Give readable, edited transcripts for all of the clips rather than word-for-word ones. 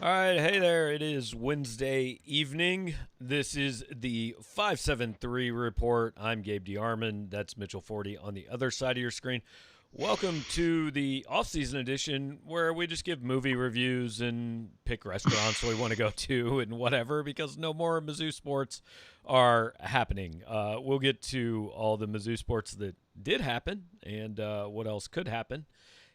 All right, hey there. It is Wednesday evening. This is the 573 report. I'm Gabe DeArmond. That's Mitchell Forde on the other side of your screen. Welcome to the offseason edition where we just give movie reviews and pick restaurants we want to go to and whatever, because no more Mizzou sports are happening. We'll get to all the Mizzou sports that did happen and what else could happen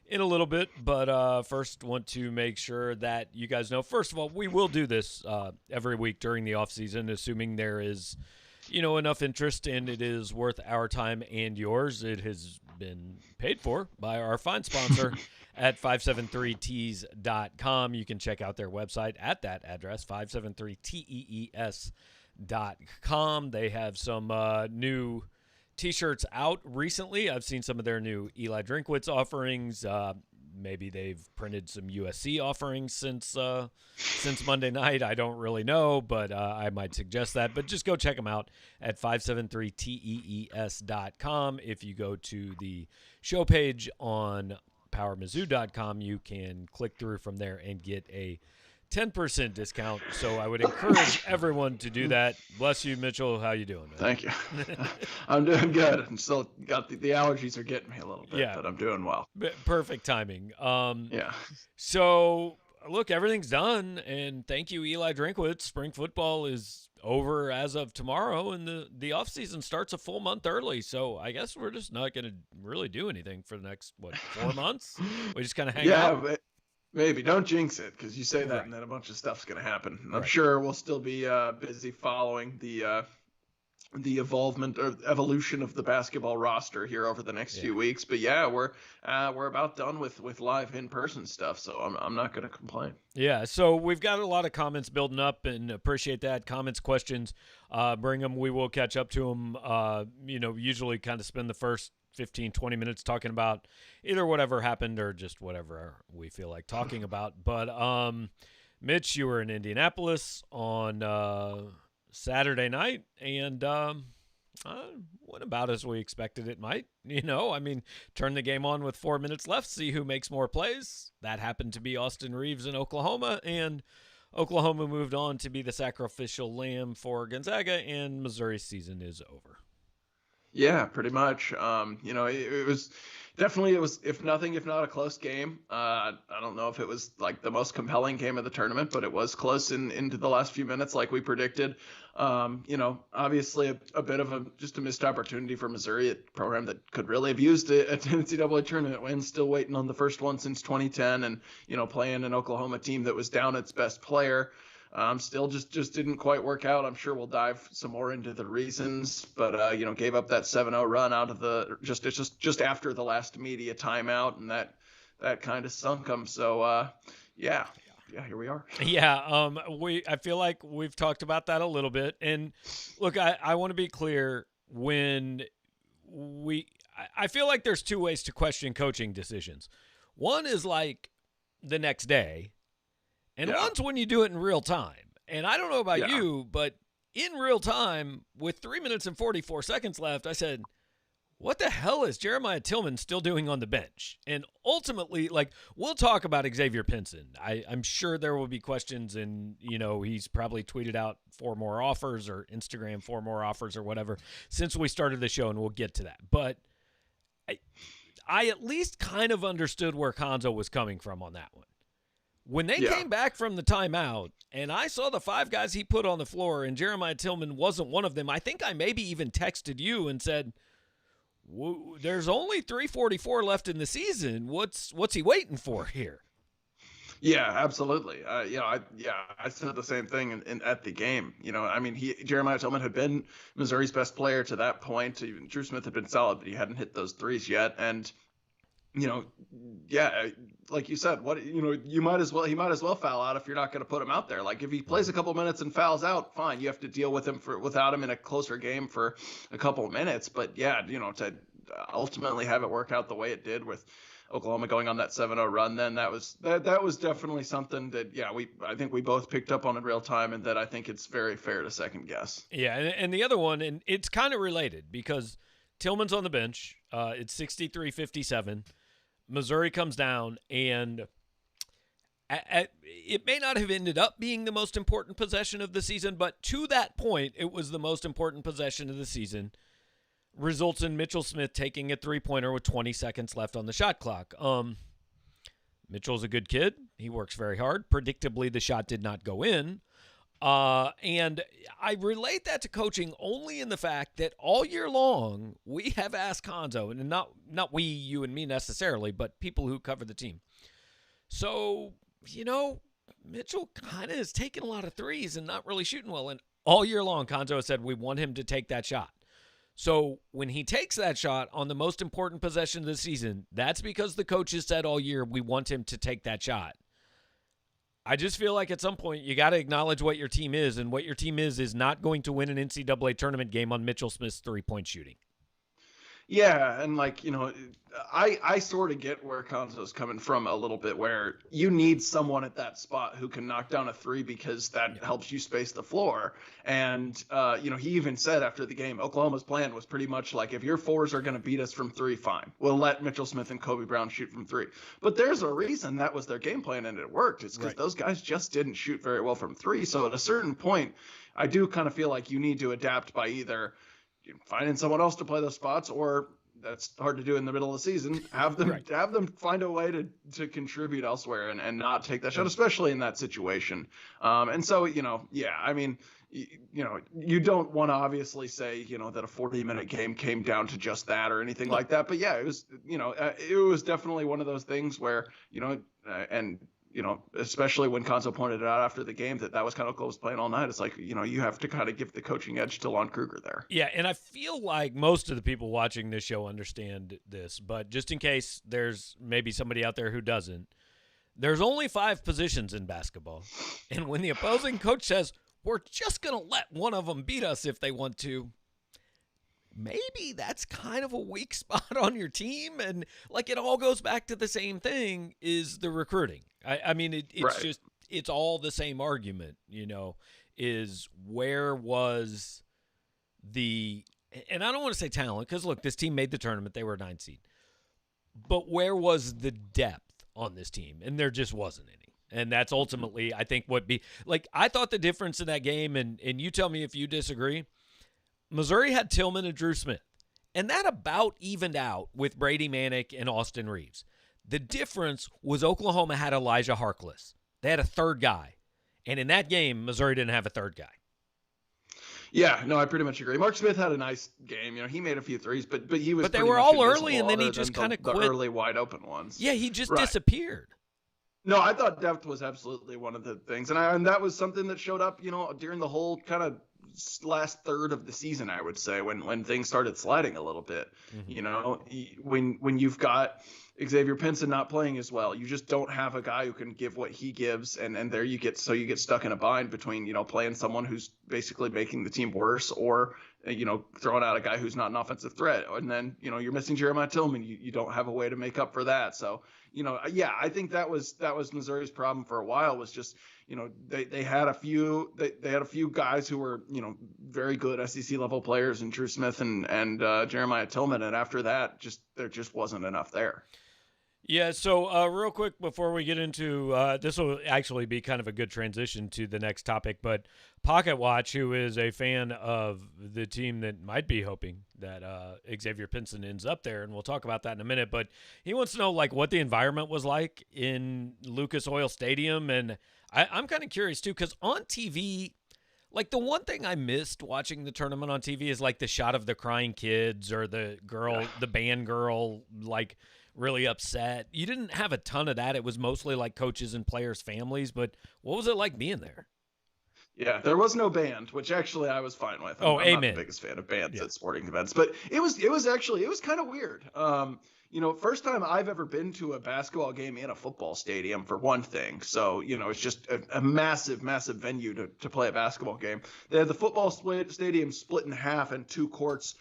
in a little bit, but first want to make sure that you guys know, first of all, we will do this every week during the off season, assuming there is, enough interest and it is worth our time and yours. It has been paid for by our fine sponsor at 573tees.com. You can check out their website at that address, 573tees.com. They have some new T-shirts out recently. I've seen some of their new Eli Drinkwitz offerings. Maybe they've printed some USC offerings since Monday night. I don't really know, but I might suggest that. But just go check them out at 573tees.com. If you go to the show page on powermizzou.com, you can click through from there and get a 10% discount. So I would encourage everyone to do that. Bless you, Mitchell. How you doing, man? Thank you. I'm doing good. I'm still got the allergies are getting me a little bit, but I'm doing well. Perfect timing. Yeah. So look, everything's done, and thank you, Eli Drinkwitz. Spring football is over as of tomorrow, and the off season starts a full month early. So I guess we're just not going to really do anything for the next 4 months. We just kind of hang out. But maybe don't jinx it, because you say that and then a bunch of stuff's going to happen. I'm sure we'll still be busy following the evolution of the basketball roster here over the next few weeks. But we're about done with live in-person stuff, so I'm not going to complain. Yeah, so we've got a lot of comments building up, and appreciate that. Comments, questions, bring them. We will catch up to them. Usually kind of spend the first 15, 20 minutes talking about either whatever happened or just whatever we feel like talking about. But Mitch, you were in Indianapolis on Saturday night, and went about as we expected it might. Turn the game on with 4 minutes left, see who makes more plays. That happened to be Austin Reeves in Oklahoma, and Oklahoma moved on to be the sacrificial lamb for Gonzaga, and Missouri's season is over. Yeah, pretty much. It was definitely, if not a close game. I don't know if it was like the most compelling game of the tournament, but it was close into the last few minutes, like we predicted. Obviously a bit of just a missed opportunity for Missouri, a program that could really have used an NCAA tournament win, still waiting on the first one since 2010, and playing an Oklahoma team that was down its best player. Still just didn't quite work out. I'm sure we'll dive some more into the reasons, but gave up that 7-0 run out of the just after the last media timeout, and that kind of sunk them. So here we are. Yeah, I feel like we've talked about that a little bit. And look, I want to be clear. I feel like there's two ways to question coaching decisions. One is like the next day, and one's when you do it in real time. And I don't know about you, but in real time, with 3 minutes and 44 seconds left, I said, what the hell is Jeremiah Tillman still doing on the bench? And ultimately, we'll talk about Xavier Pinson. I'm sure there will be questions, and, he's probably tweeted out 4 more offers or Instagram 4 more offers or whatever since we started the show, and we'll get to that. But I at least kind of understood where Konzo was coming from on that one. When they came back from the timeout, and I saw the 5 guys he put on the floor, and Jeremiah Tillman wasn't one of them, I think I maybe even texted you and said, there's only 3:44 left in the season. What's he waiting for here? Yeah, absolutely. I said the same thing at the game. Jeremiah Tillman had been Missouri's best player to that point. Even Drew Smith had been solid, but he hadn't hit those threes yet. And like you said, he might as well foul out if you're not going to put him out there. Like, if he plays a couple minutes and fouls out, fine, you have to deal with him without him in a closer game for a couple of minutes. But to ultimately have it work out the way it did with Oklahoma going on that 7-0 run, then that was definitely something that I think we both picked up on in real time, and that I think it's very fair to second guess. Yeah, and the other one, and it's kind of related because Tillman's on the bench. It's 63-57. Missouri comes down, and It may not have ended up being the most important possession of the season, but to that point, it was the most important possession of the season. Results in Mitchell Smith taking a three-pointer with 20 seconds left on the shot clock. Mitchell's a good kid. He works very hard. Predictably, the shot did not go in. And I relate that to coaching only in the fact that all year long, we have asked Konzo, and not we, you and me necessarily, but people who cover the team. So, Mitchell kind of is taking a lot of threes and not really shooting well. And all year long, Konzo has said we want him to take that shot. So when he takes that shot on the most important possession of the season, that's because the coaches said all year we want him to take that shot. I just feel like at some point you got to acknowledge what your team is, and what your team is not going to win an NCAA tournament game on Mitchell Smith's three-point shooting. Yeah, and I sort of get where Konzo's coming from a little bit, where you need someone at that spot who can knock down a three because that helps you space the floor. And, he even said after the game, Oklahoma's plan was pretty much like, if your fours are going to beat us from three, fine. We'll let Mitchell Smith and Kobe Brown shoot from three. But there's a reason that was their game plan and it worked. It's because those guys just didn't shoot very well from three. So at a certain point, I do kind of feel like you need to adapt by either finding someone else to play those spots, or that's hard to do in the middle of the season. Have them find a way to contribute elsewhere and not take that shot, especially in that situation. And so, you don't want to obviously say, that a 40-minute game came down to just that or anything like that. But yeah, it was, it was definitely one of those things where, especially when Konzo pointed it out after the game that was kind of close playing all night. It's like, you have to kind of give the coaching edge to Lon Kruger there. Yeah, and I feel like most of the people watching this show understand this, but just in case there's maybe somebody out there who doesn't, there's only 5 positions in basketball. And when the opposing coach says, we're just going to let one of them beat us if they want to, maybe that's kind of a weak spot on your team. And it all goes back to the same thing, is the recruiting. I mean, it's just, it's all the same argument, is where was the, and I don't want to say talent, because look, this team made the tournament. They were a 9 seed. But where was the depth on this team? And there just wasn't any. And that's ultimately, I think, I thought the difference in that game, and you tell me if you disagree, Missouri had Tillman and Drew Smith, and that about evened out with Brady Manick and Austin Reeves. The difference was Oklahoma had Elijah Harkless. They had a third guy. And in that game, Missouri didn't have a third guy. Yeah, no, I pretty much agree. Mark Smith had a nice game. He made a few threes, but he was. But they were all early, and then he just kind of quit. The early wide open ones. Yeah, he just disappeared. No, I thought depth was absolutely one of the things, and that was something that showed up, during the whole kind of last third of the season, I would say, when things started sliding a little bit. Mm-hmm. When you've got Xavier Pinson not playing as well, you just don't have a guy who can give what he gives, and there you get stuck in a bind between playing someone who's basically making the team worse, or throwing out a guy who's not an offensive threat, and then you're missing Jeremiah Tillman. You don't have a way to make up for that. So I think that was Missouri's problem for a while, was just they had a few guys who were very good SEC level players, and Drew Smith and Jeremiah Tillman, and after that there just wasn't enough there. Yeah, so real quick before we get into this will actually be kind of a good transition to the next topic, but Pocket Watch, who is a fan of the team that might be hoping that Xavier Pinson ends up there, and we'll talk about that in a minute, but he wants to know what the environment was like in Lucas Oil Stadium, and I'm kind of curious too, because on TV, the one thing I missed watching the tournament on TV is the shot of the crying kids or the band girl, really upset. You didn't have a ton of that. It was mostly coaches and players' families, but what was it like being there? Yeah, there was no band, which actually I was fine with. I'm amen. Not the biggest fan of bands at sporting events, but it was kind of weird. First time I've ever been to a basketball game in a football stadium, for one thing. So, it's just a massive, massive venue to play a basketball game. They had the football stadium split in half and 2 courts.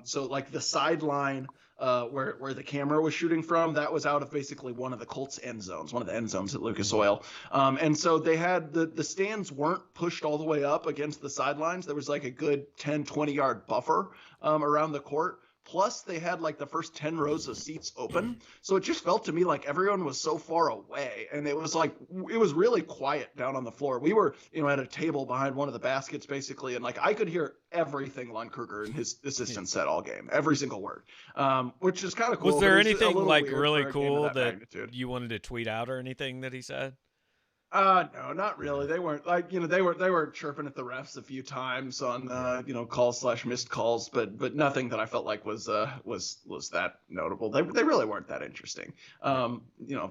So the sideline where the camera was shooting from, that was out of basically one of the Colts end zones, one of the end zones at Lucas Oil. And so they had the stands weren't pushed all the way up against the sidelines. There was a good 10, 20 yard buffer around the court. Plus, they had like the first 10 rows of seats open. So it just felt to me like everyone was so far away. And it was really quiet down on the floor. We were, at a table behind one of the baskets, basically. And like I could hear everything Lon Kruger and his assistant said all game, every single word, which is kind of cool. Was there anything like really cool that magnitude. You wanted to tweet out or anything that he said? No, not really. They weren't they were chirping at the refs a few times on calls/missed calls, but nothing that I felt like was that notable. They really weren't that interesting. A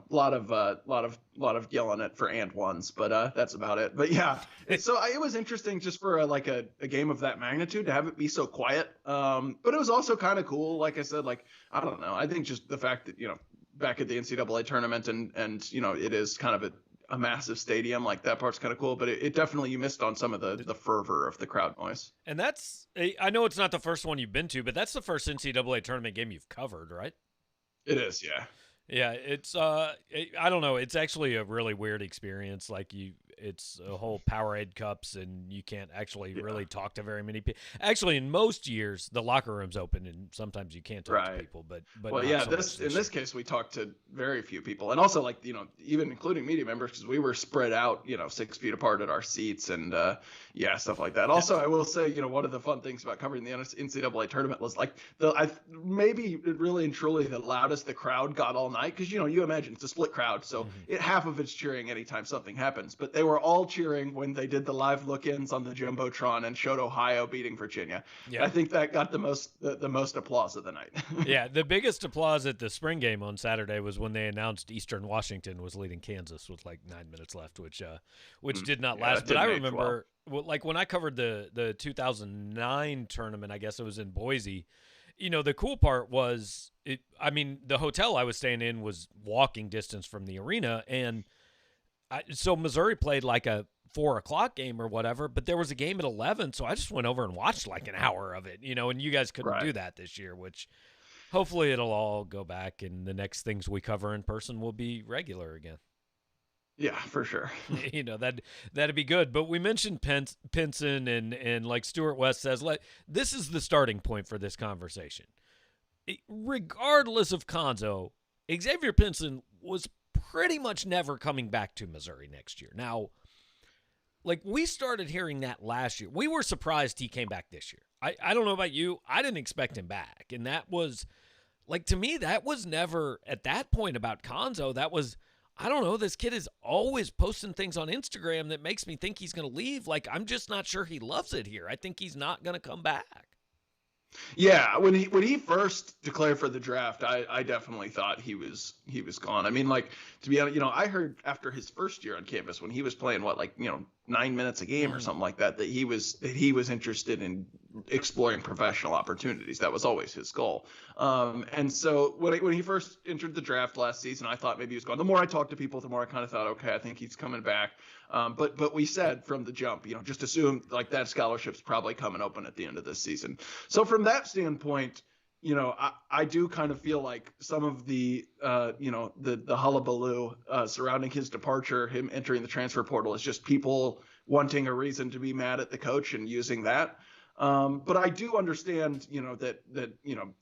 lot of yelling at for and ones, but that's about it. But yeah, so it was interesting just for a game of that magnitude to have it be so quiet. But it was also kind of cool. Like I said, I don't know. I think just the fact that back at the NCAA tournament and it is kind of a massive stadium, like that part's kind of cool, but it definitely, you missed on some of the fervor of the crowd noise. And I know it's not the first one you've been to, but that's the first NCAA tournament game you've covered, right? It is, yeah. Yeah, it's I don't know, it's actually a really weird experience. It's a whole Powerade cups, and you can't actually really talk to very many people. Actually, in most years, the locker room's open, and sometimes you can't talk to people. But well, yeah, in this case, we talked to very few people, and also even including media members, because we were spread out 6 feet apart at our seats, and stuff like that. Also, I will say, one of the fun things about covering the NCAA tournament was maybe really and truly the loudest the crowd got all night, because you imagine it's a split crowd, so half of it's cheering anytime something happens, but they were all cheering when they did the live look-ins on the Jumbotron and showed Ohio beating Virginia. Yeah. I think that got the most applause of the night. Yeah, the biggest applause at the spring game on Saturday was when they announced Eastern Washington was leading Kansas with 9 minutes left, which did not last. But I remember, when I covered the 2009 tournament, I guess it was in Boise. The cool part was, the hotel I was staying in was walking distance from the arena, and so Missouri played a 4:00 game or whatever, but there was a game at 11, so I just went over and watched an hour of it, and you guys couldn't do that this year, which hopefully it'll all go back, and the next things we cover in person will be regular again. Yeah, for sure. That'd be good. But we mentioned Pinson, and like Stuart West says, this is the starting point for this conversation. Regardless of Konzo, Xavier Pinson was pretty much never coming back to Missouri next year. Now, we started hearing that last year. We were surprised he came back this year. I don't know about you. I didn't expect him back. And that was, to me, that was never, at that point about Konzo, that was, I don't know, this kid is always posting things on Instagram that makes me think he's going to leave. I'm just not sure he loves it here. I think he's not going to come back. Yeah, when he first declared for the draft, I definitely thought he was gone. To be honest, I heard after his first year on campus when he was playing 9 minutes a game or something like that he was interested in exploring professional opportunities. That was always his goal. And so when he first entered the draft last season, I thought maybe he was gone. The more I talked to people, the more I kind of thought, okay, I think he's coming back. But we said from the jump, just assume that scholarship's probably coming open at the end of this season. So from that standpoint, I do kind of feel like some of the hullabaloo surrounding his departure, him entering the transfer portal, is just people wanting a reason to be mad at the coach and using that. But I do understand, that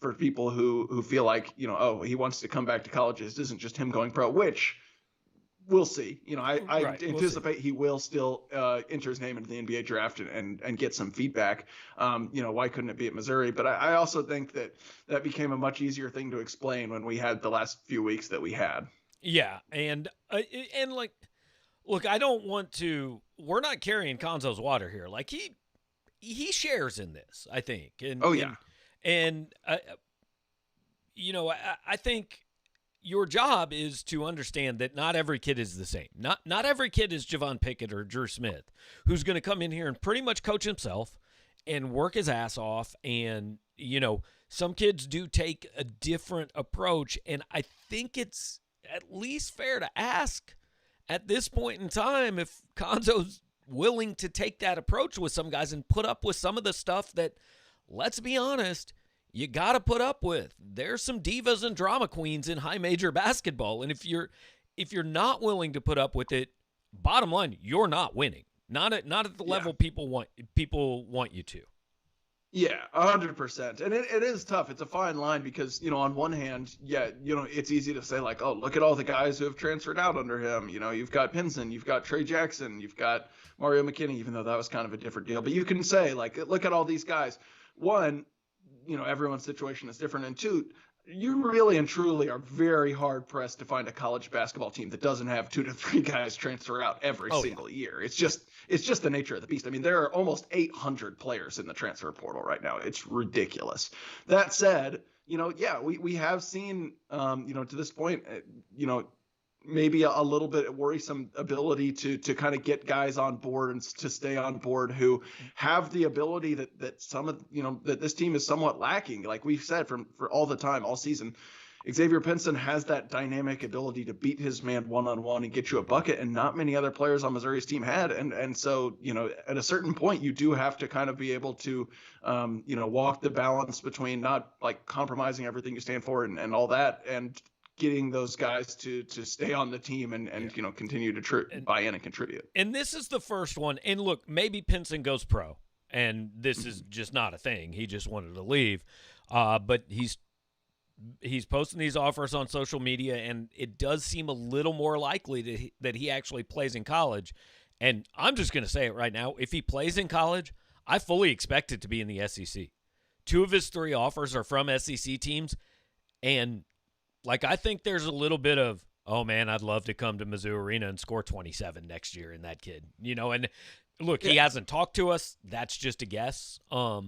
for people who feel like, he wants to come back to college, this isn't just him going pro, which we'll see. I anticipate he will still enter his name into the NBA draft and get some feedback. Why couldn't it be at Missouri? But I also think that became a much easier thing to explain when we had the last few weeks that we had. Yeah, and look, I don't want to. We're not carrying Konzo's water here. He shares in this, I think. And, I think your job is to understand that not every kid is the same. Not every kid is Javon Pickett or Drew Smith, who's going to come in here and pretty much coach himself and work his ass off. And, some kids do take a different approach. And I think it's at least fair to ask at this point in time if Konzo's willing to take that approach with some guys and put up with some of the stuff that, let's be honest, you got to put up with. There's some divas and drama queens in high major basketball, and if you're not willing to put up with it, bottom line, you're not winning. Not at the level people want you to. Yeah, 100%. And it is tough. It's a fine line because, on one hand, yeah, it's easy to say like, oh, look at all the guys who have transferred out under him. You've got Pinson, you've got Trey Jackson, you've got Mario McKinney, even though that was kind of a different deal. But you can say like, look at all these guys. One, everyone's situation is different. And two, you really and truly are very hard pressed to find a college basketball team that doesn't have 2 to 3 guys transfer out every single year. It's just the nature of the beast. I mean, there are almost 800 players in the transfer portal right now. It's ridiculous. That said, we have seen, to this point, maybe a little bit worrisome ability to kind of get guys on board and to stay on board who have the ability that some of, that this team is somewhat lacking. Like we've said for all the time, all season, Xavier Pinson has that dynamic ability to beat his man one-on-one and get you a bucket, and not many other players on Missouri's team had. And so, at a certain point, you do have to kind of be able to, walk the balance between not like compromising everything you stand for and all that, and getting those guys to stay on the team and continue to buy in and contribute. And this is the first one. And look, maybe Pinson goes pro, and this is just not a thing. He just wanted to leave. But he's posting these offers on social media, and it does seem a little more likely that he actually plays in college. And I'm just going to say it right now. If he plays in college, I fully expect it to be in the SEC. 2 of his 3 offers are from SEC teams, and I think there's a little bit of, oh, man, I'd love to come to Mizzou Arena and score 27 next year in that kid. And look, he hasn't talked to us. That's just a guess. But,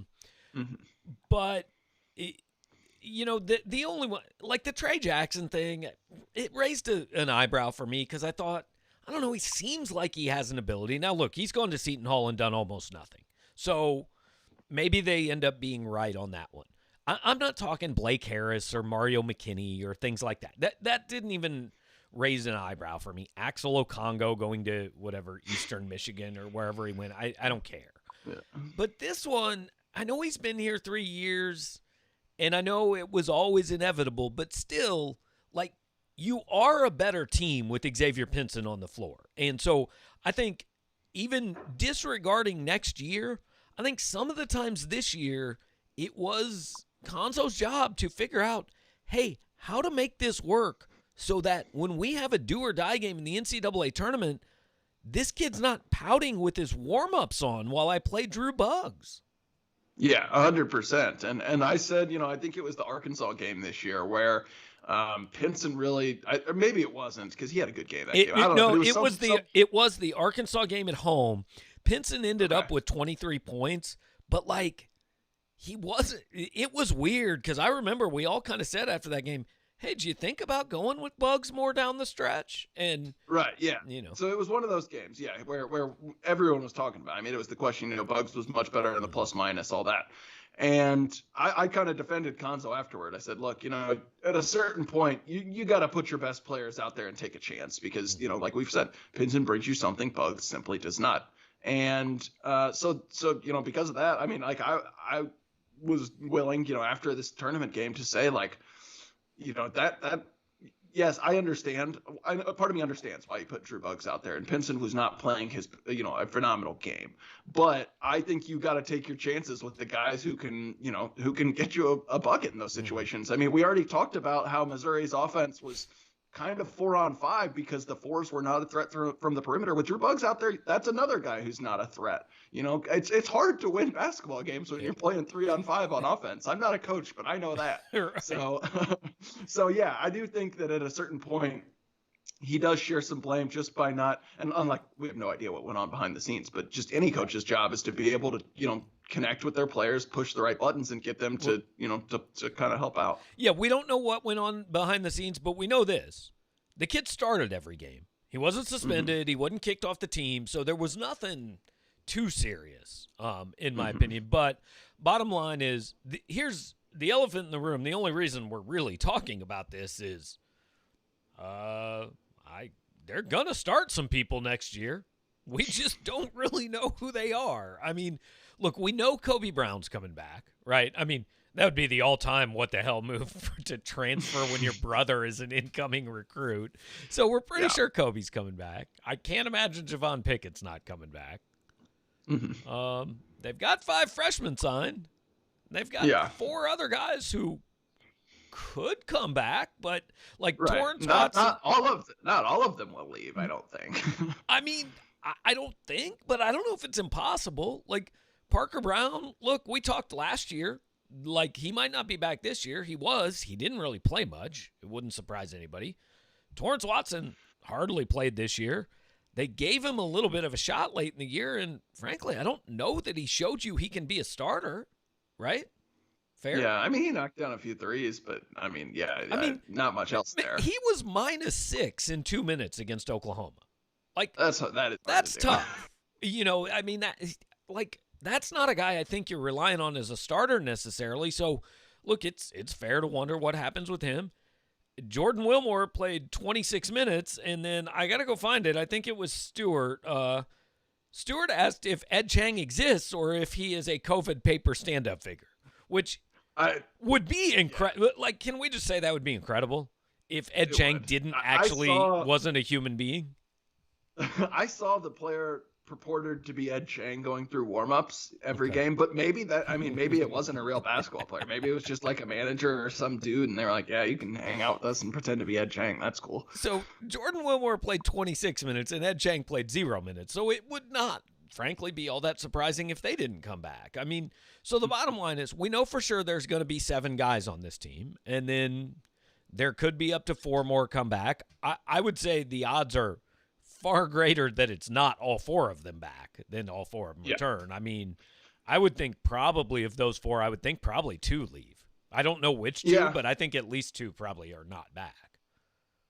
the only one, like the Trey Jackson thing, it raised an eyebrow for me because I thought, I don't know, he seems like he has an ability. Now, look, he's gone to Seton Hall and done almost nothing. So maybe they end up being right on that one. I'm not talking Blake Harris or Mario McKinney or things like that. That didn't even raise an eyebrow for me. Axel Okongo going to whatever, Eastern Michigan or wherever he went. I don't care. Yeah. But this one, I know he's been here 3 years, and I know it was always inevitable, but still, you are a better team with Xavier Pinson on the floor. And so I think even disregarding next year, I think some of the times this year, it was Konzo's job to figure out, hey, how to make this work so that when we have a do-or-die game in the NCAA tournament, this kid's not pouting with his warm-ups on while I play Drew Buggs. Yeah, 100%. And I said, I think it was the Arkansas game this year where Pinson really, or maybe it wasn't because he had a good game that game. I don't know. It was the Arkansas game at home. Pinson ended up with 23 points, but it was weird because I remember we all kind of said after that game, hey, do you think about going with Buggs more down the stretch? And right, yeah. So it was one of those games, yeah, where everyone was talking about. I mean, it was the question, Buggs was much better in the plus minus, all that. And I kind of defended Konzo afterward. I said, look, at a certain point, you got to put your best players out there and take a chance because, like we've said, Pinson brings you something Buggs simply does not. And so because of that, I mean, I was willing, after this tournament game to say that yes, I understand. Part of me understands why you put Drew Buggs out there, and Pinson was not playing his, a phenomenal game. But I think you got to take your chances with the guys who can get you a bucket in those situations. I mean, we already talked about how Missouri's offense was kind of 4-on-5 because the 4s were not a threat from the perimeter. With Drew Buggs out there, that's another guy who's not a threat. It's hard to win basketball games when you're playing 3-on-5 on offense. I'm not a coach, but I know that. Right. So yeah, I do think that at a certain point, he does share some blame just by not, and unlike, we have no idea what went on behind the scenes, but just any coach's job is to be able to, connect with their players, push the right buttons, and get them to kind of help out. Yeah, we don't know what went on behind the scenes, but we know this. The kid started every game. He wasn't suspended. He wasn't kicked off the team, so there was nothing too serious, in my opinion. But bottom line is, here's the elephant in the room. The only reason we're really talking about this is they're going to start some people next year. We just don't really know who they are. I mean, look, we know Kobe Brown's coming back, right? I mean, that would be the all-time what-the-hell move to transfer when your brother is an incoming recruit. So we're pretty sure Kobe's coming back. I can't imagine Javon Pickett's not coming back. They've got 5 freshmen signed. They've got 4 other guys who could come back, but like Torrance Watson. Not all of them will leave, I don't think. I mean, I don't think, but I don't know if it's impossible. Like Parker Brown, look, we talked last year. Like, he might not be back this year. He didn't really play much. It wouldn't surprise anybody. Torrance Watson hardly played this year. They gave him a little bit of a shot late in the year, and frankly, I don't know that he showed you he can be a starter, right? Fair? Yeah, I mean, he knocked down a few threes, but I mean, not much else there. He was -6 in 2 minutes against Oklahoma. Like, that's tough. You know, I mean, that's not a guy I think you're relying on as a starter necessarily. So, look, it's fair to wonder what happens with him. Jordan Wilmore played 26 minutes, and then I got to go find it. I think it was Stewart. Stewart asked if Ed Chang exists or if he is a COVID paper stand-up figure, which would be incredible. Yeah. Like, can we just say that would be incredible if Ed Chang wasn't a human being? I saw the player purported to be Ed Chang going through warm-ups every game, but maybe it wasn't a real basketball player. Maybe it was just like a manager or some dude, and they were like, yeah, you can hang out with us and pretend to be Ed Chang. That's cool. So Jordan Wilmore played 26 minutes, and Ed Chang played 0 minutes. So it would not, frankly, be all that surprising if they didn't come back. I mean, so the bottom line is we know for sure there's going to be 7 guys on this team, and then there could be up to 4 more come back. I would say the odds are far greater that it's not all 4 of them back than all 4 of them return. I mean, I would think probably of those 4, I would think probably 2 leave. I don't know which 2, but I think at least 2 probably are not back.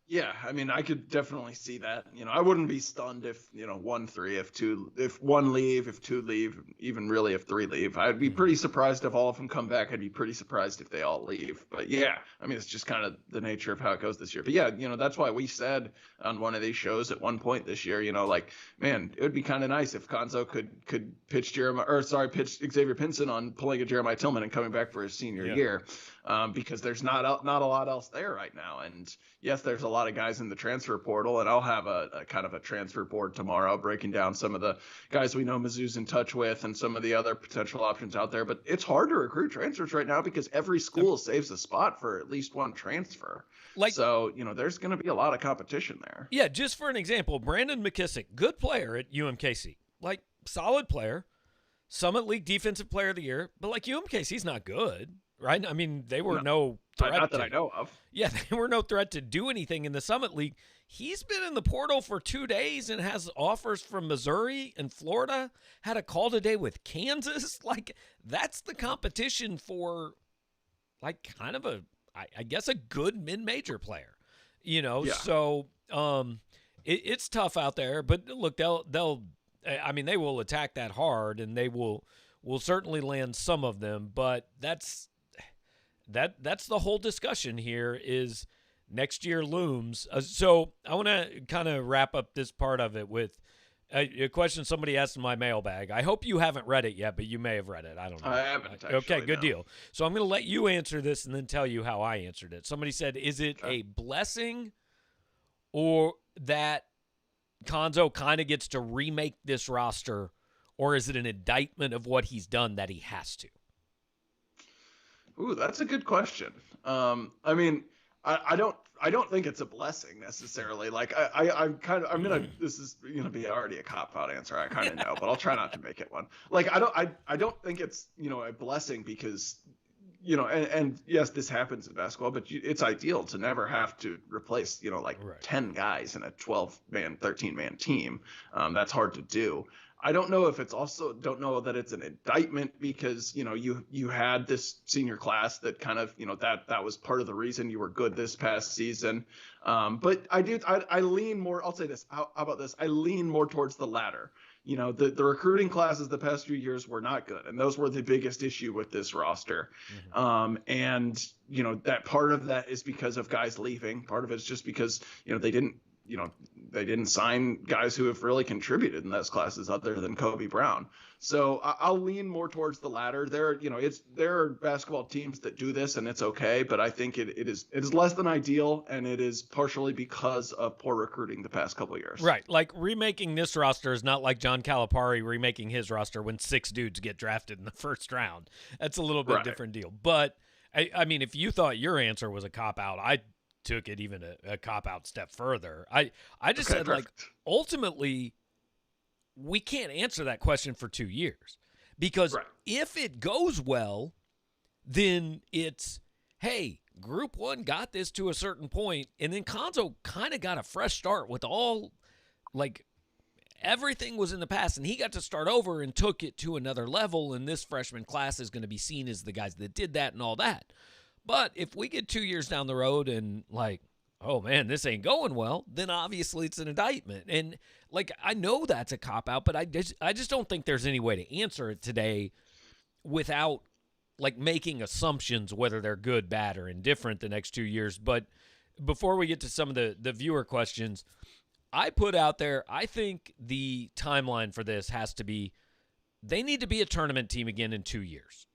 Yeah, I mean, I could definitely see that. You know, I wouldn't be stunned if, 1, 3, if 1 leave, if 2 leave, even really if 3 leave. I'd be pretty surprised if all of them come back. I'd be pretty surprised if they all leave. But yeah, I mean, it's just kind of the nature of how it goes this year. But yeah, that's why we said on one of these shows at one point this year, like, man, it would be kind of nice if Konzo could pitch Xavier Pinson on pulling a Jeremiah Tillman and coming back for his senior year. Because there's not a lot else there right now. And yes, there's a lot of guys in the transfer portal, and I'll have a kind of a transfer board tomorrow breaking down some of the guys we know Mizzou's in touch with and some of the other potential options out there. But it's hard to recruit transfers right now because every school saves a spot for at least 1 transfer. So, there's going to be a lot of competition there. Yeah, just for an example, Brandon McKissick, good player at UMKC, like solid player, Summit League Defensive Player of the Year, but like UMKC's not good. Right? I mean, they were no threat. Not that I know of. Yeah, they were no threat to do anything in the Summit League. He's been in the portal for 2 days and has offers from Missouri and Florida. Had a call today with Kansas. Like, that's the competition for, like, kind of I guess a good mid-major player. So it's tough out there. But look, they will attack that hard, and they will certainly land some of them. But that's the whole discussion here is next year looms. So I want to kind of wrap up this part of it with a question somebody asked in my mailbag. I hope you haven't read it yet, but you may have read it. I don't know. I haven't, actually. Okay, good deal. So I'm going to let you answer this and then tell you how I answered it. Somebody said, is it a blessing or that Konzo kind of gets to remake this roster, or is it an indictment of what he's done that he has to? Ooh, that's a good question. I mean, I don't think it's a blessing necessarily. Like this is gonna be already a cop-out answer. I kind of know, but I'll try not to make it one. Like I don't think it's a blessing because and yes, this happens in basketball, but it's ideal to never have to replace 10 guys in a 12-man, 13-man team. That's hard to do. I don't know if it's also don't know that it's an indictment because, you had this senior class that kind of, that was part of the reason you were good this past season. But I lean more, I'll say this. How about this? I lean more towards the latter. The recruiting classes the past few years were not good. And those were the biggest issue with this roster. Mm-hmm. And that part of that is because of guys leaving. Part of it's just because, they didn't, they didn't sign guys who have really contributed in those classes other than Kobe Brown. So I'll lean more towards the latter. There are basketball teams that do this and it's okay, but I think it is less than ideal, and it is partially because of poor recruiting the past couple of years. Right. Like remaking this roster is not like John Calipari remaking his roster when 6 dudes get drafted in the first round. That's a little bit different deal. But I mean, if you thought your answer was a cop-out, I took it even a cop-out step further. I just said, perfect. Like, ultimately, we can't answer that question for 2 years. Because if it goes well, then it's, hey, Group 1 got this to a certain point, and then Konzo kind of got a fresh start with all, like, everything was in the past, and he got to start over and took it to another level, and this freshman class is going to be seen as the guys that did that and all that. But if we get 2 years down the road and, like, oh, man, this ain't going well, then obviously it's an indictment. And, like, I know that's a cop-out, but I just don't think there's any way to answer it today without, like, making assumptions whether they're good, bad, or indifferent the next 2 years. But before we get to some of the viewer questions, I put out there, I think the timeline for this has to be, they need to be a tournament team again in 2 years.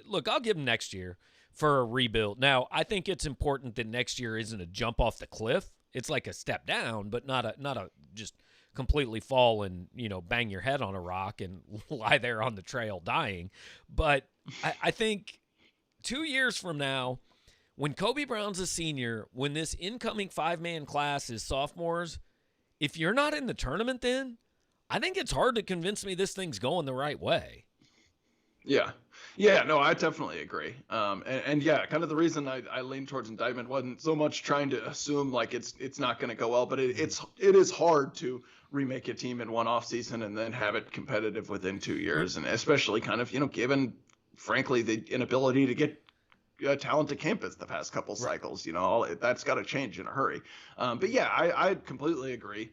Look, I'll give them next year for a rebuild. Now, I think it's important that next year isn't a jump off the cliff. It's like a step down, but not a just completely fall and, bang your head on a rock and lie there on the trail dying. But I think 2 years from now, when Kobe Brown's a senior, when this incoming 5-man class is sophomores, if you're not in the tournament then, I think it's hard to convince me this thing's going the right way. Yeah. Yeah, no, I definitely agree. And yeah, kind of the reason I lean towards indictment wasn't so much trying to assume like it's not going to go well, but it is hard to remake a team in one offseason and then have it competitive within 2 years. And especially kind of, given, frankly, the inability to get talent to campus the past couple cycles, that's got to change in a hurry. But yeah, I completely agree.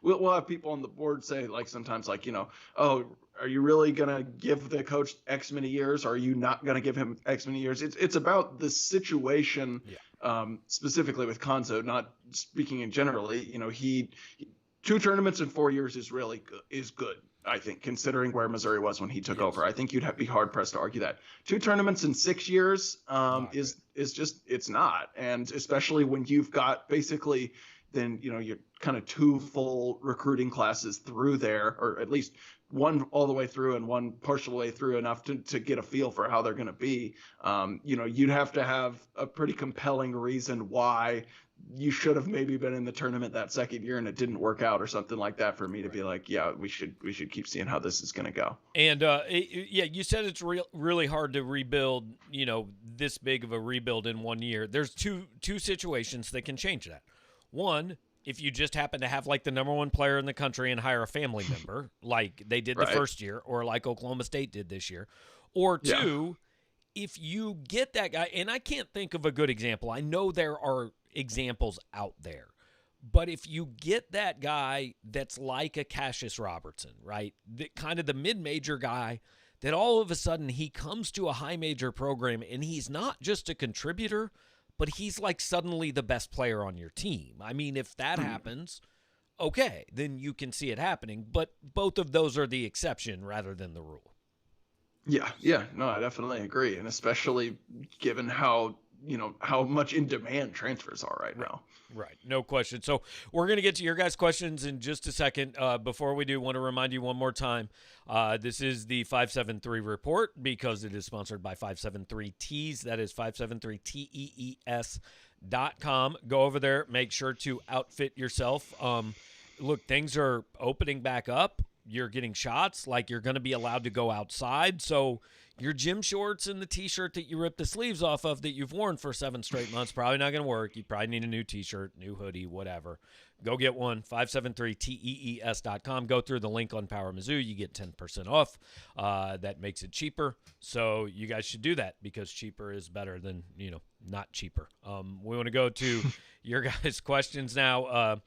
We'll have people on the board say like sometimes like, oh, are you really going to give the coach X many years? Or are you not going to give him X many years? It's about the situation, specifically with Konzo, not speaking in generally. He 2 tournaments in 4 years is really good, I think, considering where Missouri was when he took over. I think you'd be hard pressed to argue that 2 tournaments in 6 years is just, it's not. And especially when you've got basically then, you're kind of 2 full recruiting classes through there, or at least one all the way through and one partial way through, enough to get a feel for how they're going to be. You'd have to have a pretty compelling reason why you should have maybe been in the tournament that second year and it didn't work out or something like that for me to be like, yeah, we should keep seeing how this is going to go. And you said it's really hard to rebuild, this big of a rebuild in 1 year. There's two situations that can change that. One, if you just happen to have like the number 1 player in the country and hire a family member like they did the first year, or like Oklahoma State did this year. Or 2, if you get that guy, and I can't think of a good example. I know there are examples out there, but if you get that guy that's like a Cassius Robertson, right? Kind of the mid-major guy that all of a sudden he comes to a high major program and he's not just a contributor, but he's like suddenly the best player on your team. I mean, if that happens, okay, then you can see it happening, but both of those are the exception rather than the rule. Yeah, no, I definitely agree. And especially given how much in demand transfers are right now. Right. No question. So we're going to get to your guys' questions in just a second. Before we do, I want to remind you one more time. This is the 573 report because it is sponsored by 573 Tees. That is 573tees.com. Go over there. Make sure to outfit yourself. Look, things are opening back up. You're getting shots. Like, you're going to be allowed to go outside. So your gym shorts and the T-shirt that you ripped the sleeves off of that you've worn for 7 straight months probably not going to work. You probably need a new T-shirt, new hoodie, whatever. Go get one, 573tees.com. Go through the link on Power Mizzou. You get 10% off. That makes it cheaper. So you guys should do that because cheaper is better than, not cheaper. We want to go to your guys' questions now.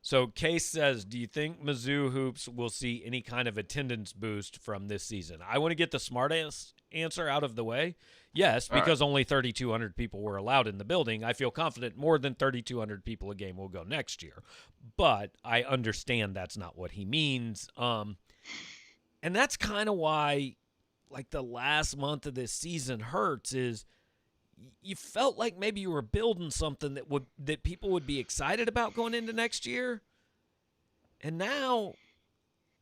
So Case says, do you think Mizzou hoops will see any kind of attendance boost from this season? I want to get the smart-ass answer out of the way. Yes, because only 3,200 people were allowed in the building. I feel confident more than 3,200 people a game will go next year. But I understand that's not what he means. And that's kind of why, like, the last month of this season hurts is you felt like maybe you were building something that people would be excited about going into next year. And now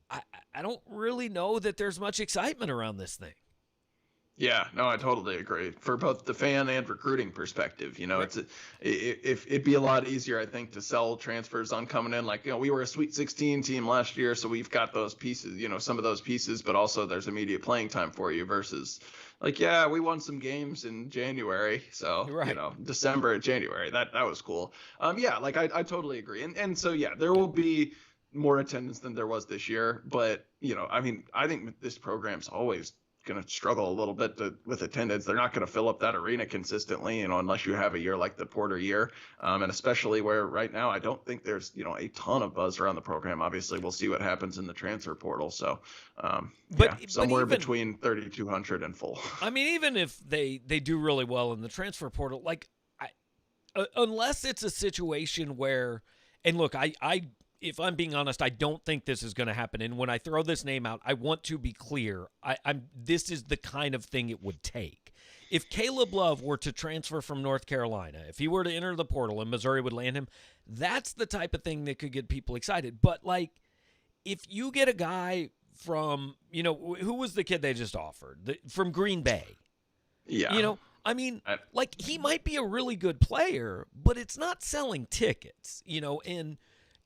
I don't really know that there's much excitement around this thing. Yeah, no, I totally agree. For both the fan and recruiting perspective, right. It'd be a lot easier, I think, to sell transfers on coming in. Like, we were a Sweet 16 team last year, so we've got those pieces, some of those pieces, but also there's immediate playing time for you versus like, yeah, we won some games in January, so right. December, January, that was cool. Yeah, like I totally agree, and so yeah, there will be more attendance than there was this year, but I think this program's always going to struggle a little bit with attendance. They're not going to fill up that arena consistently, unless you have a year like the Porter year, and especially where right now I don't think there's a ton of buzz around the program. Obviously, we'll see what happens in the transfer portal. So, somewhere between 3,200 and full. I mean, even if they do really well in the transfer portal, like unless it's a situation where, and look, if I'm being honest, I don't think this is going to happen. And when I throw this name out, I want to be clear. This is the kind of thing it would take. If Caleb Love were to transfer from North Carolina, if he were to enter the portal and Missouri would land him, that's the type of thing that could get people excited. But, like, if you get a guy from, who was the kid they just offered? From Green Bay. Yeah. He might be a really good player, but it's not selling tickets, and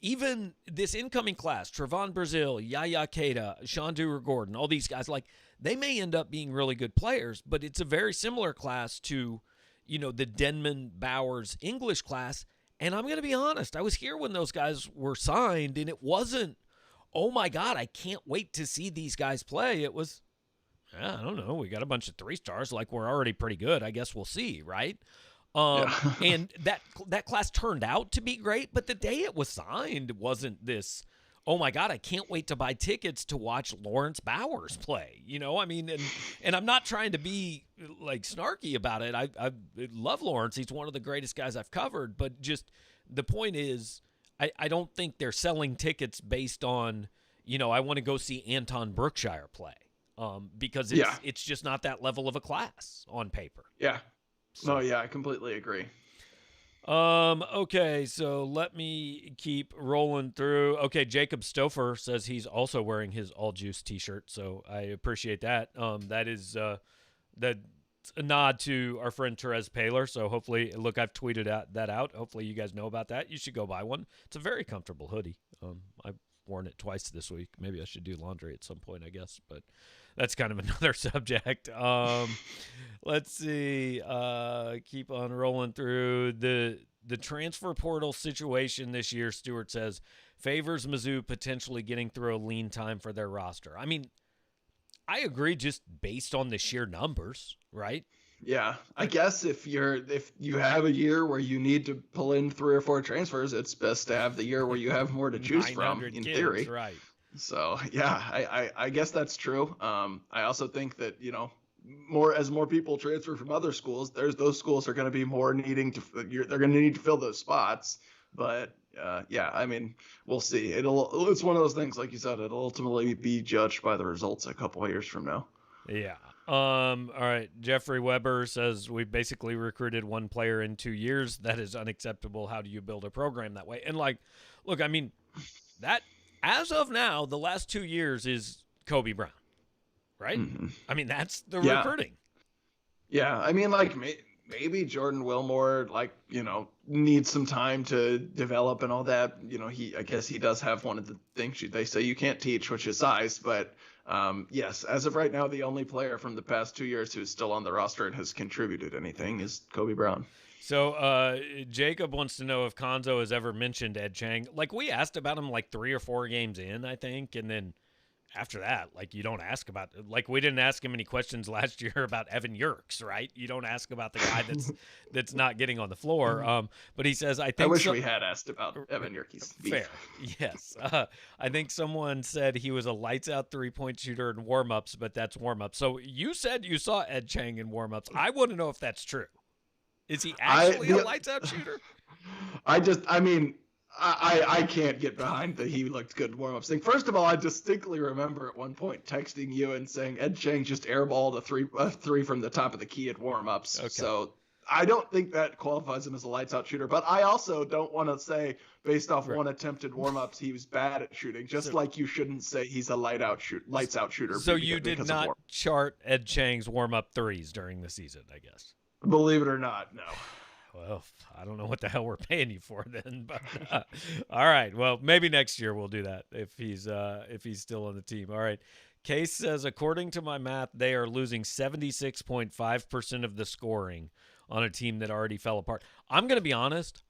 even this incoming class, Trevon Brazile, Yaya Keita, Sean Dewar-Gordon, all these guys, like, they may end up being really good players, but it's a very similar class to, the Denman Bowers English class. And I'm going to be honest, I was here when those guys were signed, and it wasn't, oh my God, I can't wait to see these guys play. It was, I don't know, we got a bunch of 3-stars, like, we're already pretty good. I guess we'll see, right? And that class turned out to be great, but the day it was signed wasn't this, oh my God, I can't wait to buy tickets to watch Lawrence Bowers play. And I'm not trying to be like snarky about it. I love Lawrence. He's one of the greatest guys I've covered, but just the point is I don't think they're selling tickets based on, I want to go see Anton Brookshire play. Because it's just not that level of a class on paper. Yeah. So. No, yeah, I completely agree. Okay, so let me keep rolling through. Okay, Jacob Stouffer says he's also wearing his All Juice t-shirt, so I appreciate that. That is that's a nod to our friend Therese Paler, so hopefully, look, I've tweeted that out. Hopefully you guys know about that. You should go buy one. It's a very comfortable hoodie. I've worn it twice this week. Maybe I should do laundry at some point, I guess, but that's kind of another subject. Let's see. Keep on rolling through. The transfer portal situation this year, Stewart says, favors Mizzou potentially getting through a lean time for their roster. I mean, I agree just based on the sheer numbers, right? Yeah, I guess if you have a year where you need to pull in 3 or 4 transfers, it's best to have the year where you have more to choose from, in theory. Right. So, yeah, I guess that's true. I also think that, more people transfer from other schools, those schools are going to be more needing to, they're going to need to fill those spots. But, yeah, I mean, we'll see. It's one of those things, like you said, it'll ultimately be judged by the results a couple of years from now. Yeah. All right. Jeffrey Weber says we basically recruited 1 player in 2 years. That is unacceptable. How do you build a program that way? And, like, look, I mean, that, as of now, the last 2 years is Kobe Brown, right? Mm-hmm. I mean, that's the recruiting. Yeah, I mean, like, maybe Jordan Wilmore, like, needs some time to develop and all that. I guess he does have one of the things they say you can't teach, which is size. But, yes, as of right now, the only player from the past 2 years who's still on the roster and has contributed anything is Kobe Brown. So Jacob wants to know if Konzo has ever mentioned Ed Chang. Like, we asked about him like 3 or 4 games in, I think, and then after that, like, you don't ask about, like, we didn't ask him any questions last year about Evan Yerkes, right? You don't ask about the guy that's not getting on the floor. But he says, I wish we had asked about Evan Yerkes. Fair, yes. I think someone said he was a lights out 3-point shooter in warmups, but that's warmups. So you said you saw Ed Chang in warmups. I want to know if that's true. Is he actually a lights out shooter? I can't get behind that he looked good in warm-ups thing. First of all, I distinctly remember at one point texting you and saying Ed Chang just airballed a three from the top of the key at warm-ups. Okay. So I don't think that qualifies him as a lights-out shooter. But I also don't want to say, based off one attempted warm-ups, he was bad at shooting. Just like you shouldn't say he's a lights-out shooter. So you did not chart Ed Chang's warm-up threes during the season, I guess. Believe it or not, no. Well, I don't know what the hell we're paying you for then, but all right. Well, maybe next year we'll do that if he's still on the team. All right. Case says, according to my math, they are losing 76.5% of the scoring on a team that already fell apart. I'm going to be honest.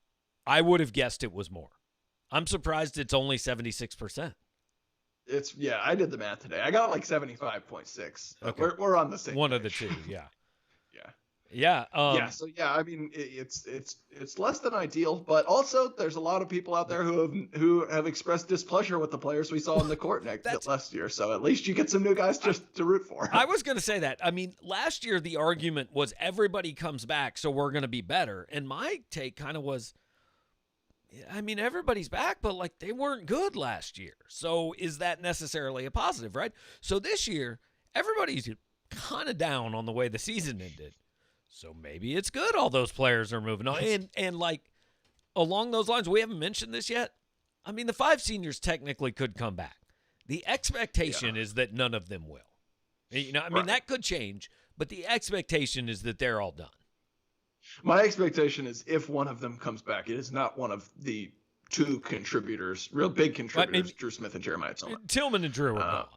I would have guessed it was more. I'm surprised it's only 76%. I did the math today. I got like 75.6. Okay. We're on the same one page. Of the two, yeah. Yeah. Yeah. So I mean, it's less than ideal, but also there's a lot of people out there who have expressed displeasure with the players we saw on the court last year. So at least you get some new guys just to root for. I was going to say that. I mean, last year the argument was everybody comes back, so we're going to be better. And my take kind of was, I mean, everybody's back, but like they weren't good last year. So is that necessarily a positive, right? So this year, everybody's kind of down on the way the season ended. So maybe it's good all those players are moving on. And like along those lines, we haven't mentioned this yet. I mean, the 5 seniors technically could come back. The expectation is that none of them will. You know, I mean, that could change, but the expectation is that they're all done. My expectation is if one of them comes back, it is not one of the 2 contributors, real big contributors, Drew Smith and Jeremiah Tillman. Tillman and Drew are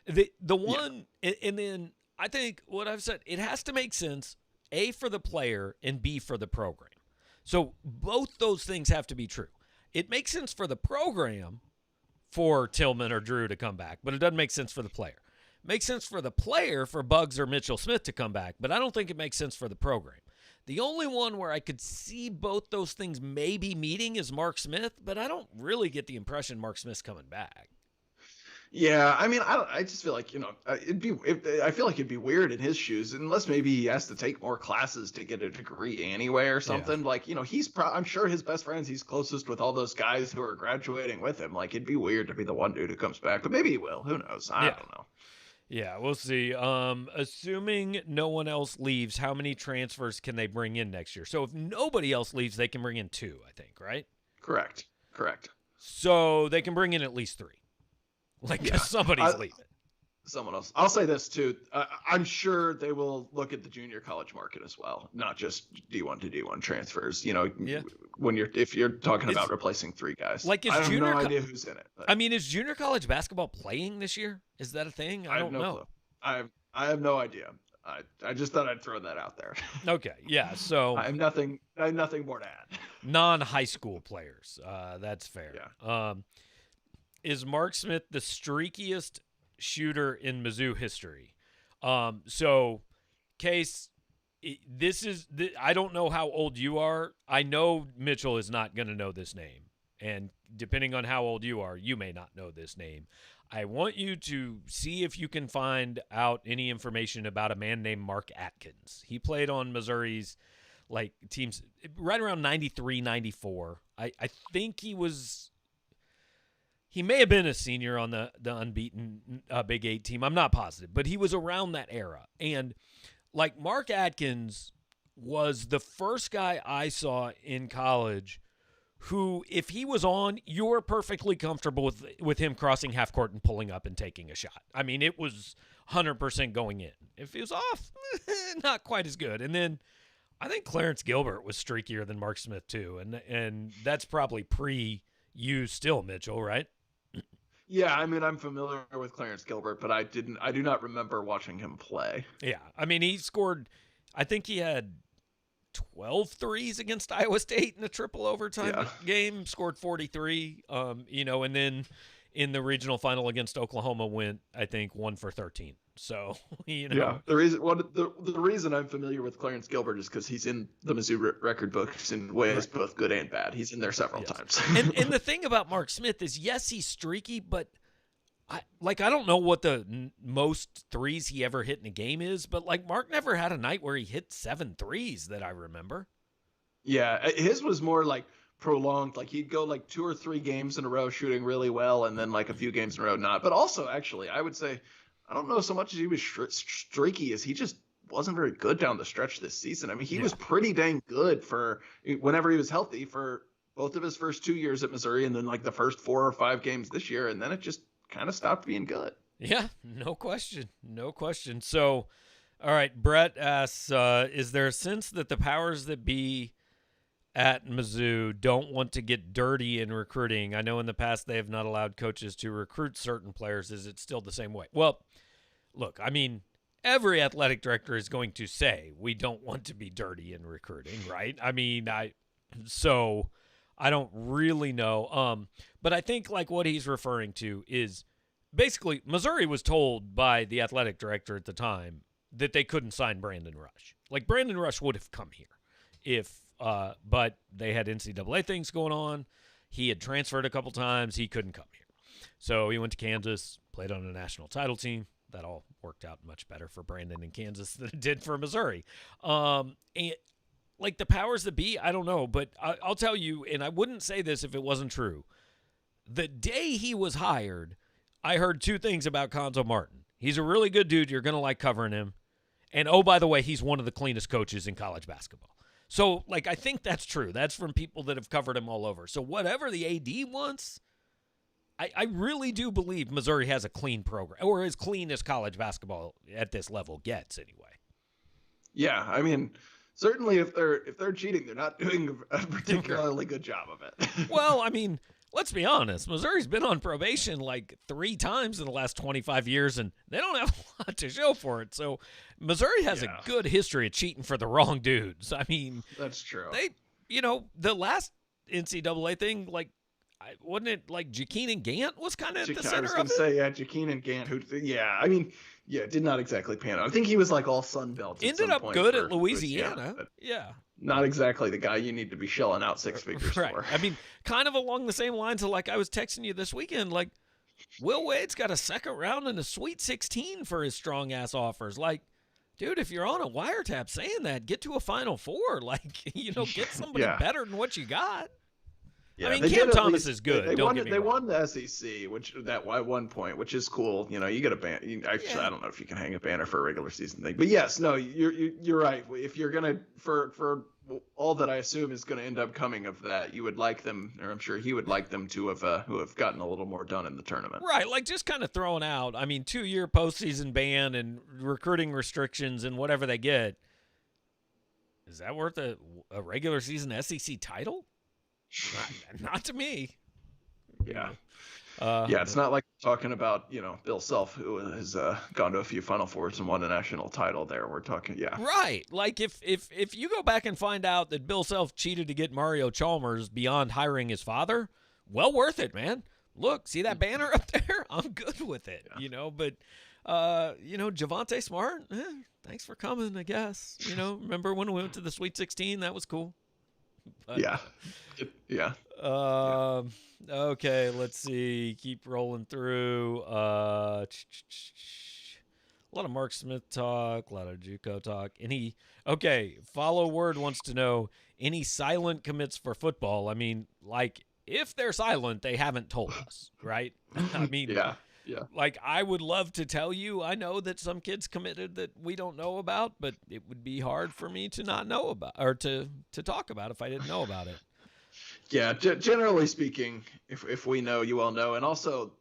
gone. The one, and then I think what I've said, it has to make sense. A, for the player, and B, for the program. So both those things have to be true. It makes sense for the program for Tillman or Drew to come back, but it doesn't make sense for the player. It makes sense for the player for Bugs or Mitchell Smith to come back, but I don't think it makes sense for the program. The only one where I could see both those things maybe meeting is Mark Smith, but I don't really get the impression Mark Smith's coming back. Yeah, I mean, I just feel like, I feel like it'd be weird in his shoes, unless maybe he has to take more classes to get a degree anyway or something. Yeah. Like, I'm sure his best friends, he's closest with all those guys who are graduating with him. Like, it'd be weird to be the one dude who comes back, but maybe he will. Who knows? I don't know. Yeah, we'll see. Assuming no one else leaves, how many transfers can they bring in next year? So if nobody else leaves, they can bring in 2, I think, right? Correct. So they can bring in at least 3. Somebody's leaving. Someone else. I'll say this too. I'm sure they will look at the junior college market as well, not just D1 to D1 transfers. If you're talking about replacing 3 guys. Like, I have no idea who's in it. I mean, is junior college basketball playing this year? Is that a thing? I don't know. I have no idea. I just thought I'd throw that out there. Okay, yeah. So I have nothing more to add. Non-high school players. That's fair. Yeah. Is Mark Smith the streakiest shooter in Mizzou history? So, Case, I don't know how old you are. I know Mitchell is not going to know this name. And depending on how old you are, you may not know this name. I want you to see if you can find out any information about a man named Mark Atkins. He played on Missouri's teams right around 93, 94. I think he may have been a senior on the unbeaten Big 8 team. I'm not positive, but he was around that era. And Mark Atkins was the first guy I saw in college who, if he was on, you were perfectly comfortable with him crossing half court and pulling up and taking a shot. I mean, it was 100% going in. If he was off, not quite as good. And then I think Clarence Gilbert was streakier than Mark Smith too. And that's probably pre-you still, Mitchell, right? Yeah, I mean, I'm familiar with Clarence Gilbert, but I do not remember watching him play. Yeah, I mean, he scored, I think he had 12 threes against Iowa State in a triple overtime game, scored 43, and then in the regional final against Oklahoma went, I think, 1 for 13. So, Yeah, the reason I'm familiar with Clarence Gilbert is because he's in the Mizzou record books in ways both good and bad. He's in there several times. and the thing about Mark Smith is, yes, he's streaky, but I don't know what the most threes he ever hit in a game is, but like Mark never had a night where he hit 7 threes that I remember. Yeah, his was more like prolonged. Like he'd go like 2 or 3 games in a row shooting really well, and then like a few games in a row not. But also, actually, I would say, I don't know so much as he was streaky as he just wasn't very good down the stretch this season. I mean, he was pretty dang good for whenever he was healthy for both of his first 2 years at Missouri, and then like the first 4 or 5 games this year, and then it just kind of stopped being good. Yeah, no question. So, all right, Brett asks, is there a sense that the powers that be at Mizzou don't want to get dirty in recruiting? I know in the past they have not allowed coaches to recruit certain players. Is it still the same way? Well, look, I mean, every athletic director is going to say we don't want to be dirty in recruiting, right? I mean, so I don't really know. But I think like what he's referring to is basically Missouri was told by the athletic director at the time that they couldn't sign Brandon Rush. Like Brandon Rush would have come here but they had NCAA things going on. He had transferred a couple times. He couldn't come here. So he went to Kansas, played on a national title team. That all worked out much better for Brandon in Kansas than it did for Missouri. And like the powers that be, I don't know, but I'll tell you, and I wouldn't say this if it wasn't true. The day he was hired, I heard 2 things about Conzo Martin. He's a really good dude. You're going to like covering him. And, oh, by the way, he's one of the cleanest coaches in college basketball. So, like, I think that's true. That's from people that have covered him all over. So whatever the AD wants, I really do believe Missouri has a clean program, or as clean as college basketball at this level gets anyway. Yeah, I mean, certainly if they're cheating, they're not doing a particularly good job of it. Well, I mean, let's be honest. Missouri's been on probation like 3 times in the last 25 years, and they don't have a lot to show for it. So Missouri has a good history of cheating for the wrong dudes. I mean, that's true. They, the last NCAA thing, like, wasn't it like Jaquine and Gant was kind of at the center of it? I was going to say, yeah, Jaquine and Gant. It did not exactly pan out. I think he was like all Sun Belt. Ended up good at Louisiana. Yeah. Not exactly the guy you need to be shelling out 6 figures for. I mean, kind of along the same lines of like I was texting you this weekend, like Will Wade's got a second round and a Sweet 16 for his strong-ass offers. Like, dude, if you're on a wiretap saying that, get to a Final Four. Like, get somebody better than what you got. Yeah, I mean, Cam Thomas is good. They won the SEC, which at one point, which is cool. You get a banner. Actually, I don't know if you can hang a banner for a regular season thing, but yes, no, you're right. If you're gonna for all that I assume is going to end up coming of that, you would like them, or I'm sure he would like them to have who have gotten a little more done in the tournament. Right, like just kind of throwing out. I mean, 2-year postseason ban and recruiting restrictions and whatever they get. Is that worth a regular season SEC title? Not to me. Yeah. It's not like talking about, Bill Self, who has gone to a few Final Fours and won a national title there. We're talking, Right. Like if you go back and find out that Bill Self cheated to get Mario Chalmers beyond hiring his father, well worth it, man. Look, see that banner up there? I'm good with it, but Javonte Smart, thanks for coming, I guess. Remember when we went to the Sweet 16? That was cool. But, okay, let's see. Keep rolling through. A lot of Mark Smith talk, a lot of JUCO talk. Follow Word wants to know any silent commits for football. I mean, like, if they're silent, they haven't told us, right? I mean, yeah. Like, I would love to tell you, I know that some kids committed that we don't know about, but it would be hard for me to not know about, or to talk about if I didn't know about it. Yeah, generally speaking, if we know, you all know. And also,